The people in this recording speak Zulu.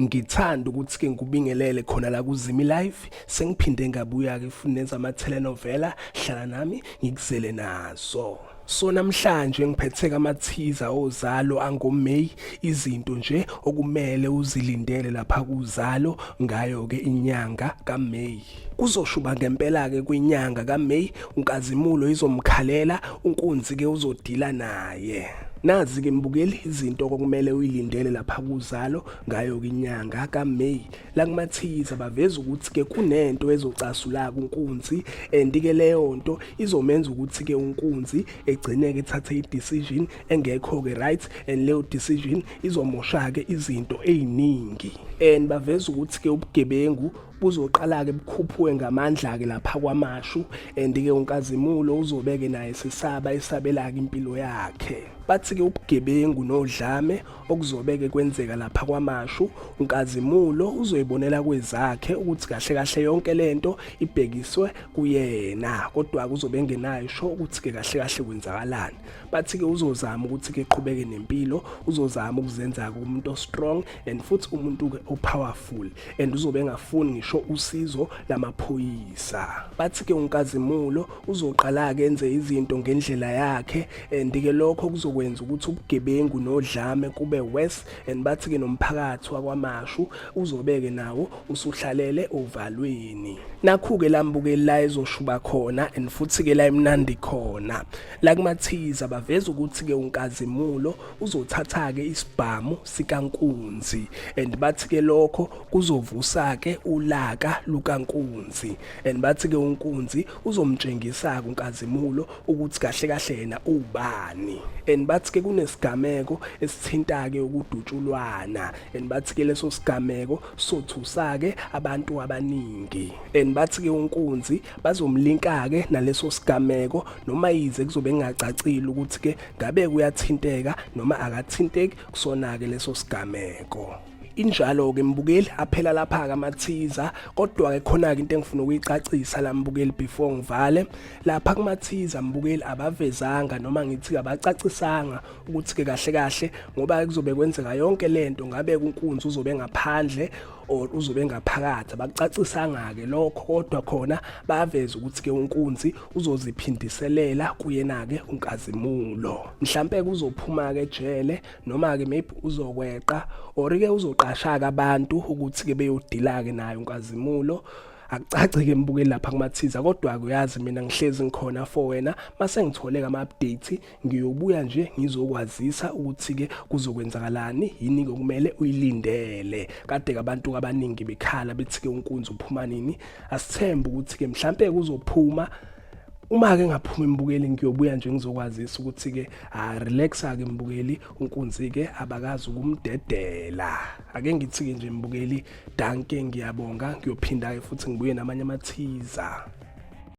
Ngithanda ukuthi ke ngikubingelele khona la kuZimi Live sengiphinde ngabuya ke futhi nenza ama telenovela hlala nami ngikuzele nazo. So namhlanje ngiphethe amathiza ozalo angoMay izinto nje okumele uzilindele lapha kuZalo ngayo ke inyanga kaMay. Kuzoshuba ngempela ke kwinyanga kaMay uNkazimulo izomkhalela unkunzi ke uzodila naye. Nazi ke mbukeli izinto okumele uyilindele lapha kuZalo ngayo inyanga kaMay. La kumathiza baveza ukuthi ke kunento ezocasula kunkunzi and ke leyo nto izomenza ukuthi ke unkunzi egcine ke ethathe i-decision engekho ke right and leyo decision izomosha ke izinto eziningi and baveza ukuthi ke ubugebengu buzoqala ke bukhuphuke ngamandla ke lapha kwamashu and ke uNkazimulo uzobeke naye esabela ke impilo yakhe. Bathi ke ubugebengu nodlame okuzobeke kwenzeka lapha kwamashu uNkazimulo uzoyibonela kwezakhe ukuthi kahle kahle yonke lento ibhekiswe kuyena kodwa kuzobe ngenayo sho ukuthi ke kahle kahle kwenzakalani. Bathi ke uzozama ukuthi ke eqhubeke nempilo, uzozama ukuzenza ke umuntu strong and futhi umuntu ke powerful and uzobe engafuni ngisho usizo lamaphoyisa. Bathi ke uNkazimulo uzoqala ke enze izinto ngendlela yakhe and ke lokho kuzokwenza ukuthi ubugebengu nodlame kube worse and bathi ke nomphakathi wakwamashu uzobeke nawo usuhlalele ovalweni. Nakhu ke lambukeli la ezoshuba khona and futhi ke la emnandi khona. La kumathiza baveza ukuthi ke uNkazimulo uzothatha ke isibhamu sikaNkunzi and bathi ke lokho kuzovusa ke ulaka lukaNkunzi and bathi ke uNkunzi uzomtshengisa ke uNkazimulo ukuthi kahle kahle yena ubani and bathi ke kunesigameko esithinta ke ukudutshulwana and bathi ke leso sigameko sothusa ke abantu abaningi and bathi ke uNkunzi bazomlinka ke naleso sigameko noma yize kuzobe ngacacile ukuthi ke ngabe kuyathinteka noma akathinteki kusona ke leso sigameko. Injalo ke mbukeli aphela lapha kamathiza kodwa ke khona ke into engifuna ukuyicacisa la mbukeli before ngivale lapha kumathiza mbukeli abavezanga noma ngithi abacacisanga ukuthi ke kahle kahle ngoba kuzobe kwenzeka yonke lento ngabe kunkunzi uzobe ngaphandle or uzobe ngaphakathi abacacisanga ke lokho kodwa khona baveza ukuthi ke unkunzi uzoziphindiselela kuyena ke uNkazimulo mhlambe kuzophuma ke ejele noma ke maybe uzokweqa or ke uzoqasha ke abantu ukuthi ke beyodila ke naye uNkazimulo. Akucaci ke mbukeli lapha kumathiza kodwa kuyazi mina ngihlezi ngikhona for wena mase ngithole ke ama-update ngiyobuya nje ngizokwazisa ukuthi ke kuzokwenzakalani yini okumele uyilindele. Kade ke abantu abaningi bekhala bethi ke unkunzi uphuma nini asithembe ukuthi ke mhlambe kuzophuma uma ke ngaphuma imbukeli ngiyobuya nje ngizokwazisa ukuthi ke relaxa ke mbukeli unkunzi ke abakazi ukumdedela. Ake ngithi ke nje mbukeli danke ngiyabonga ngiyophinda ke futhi ngibuye namanye amathiza.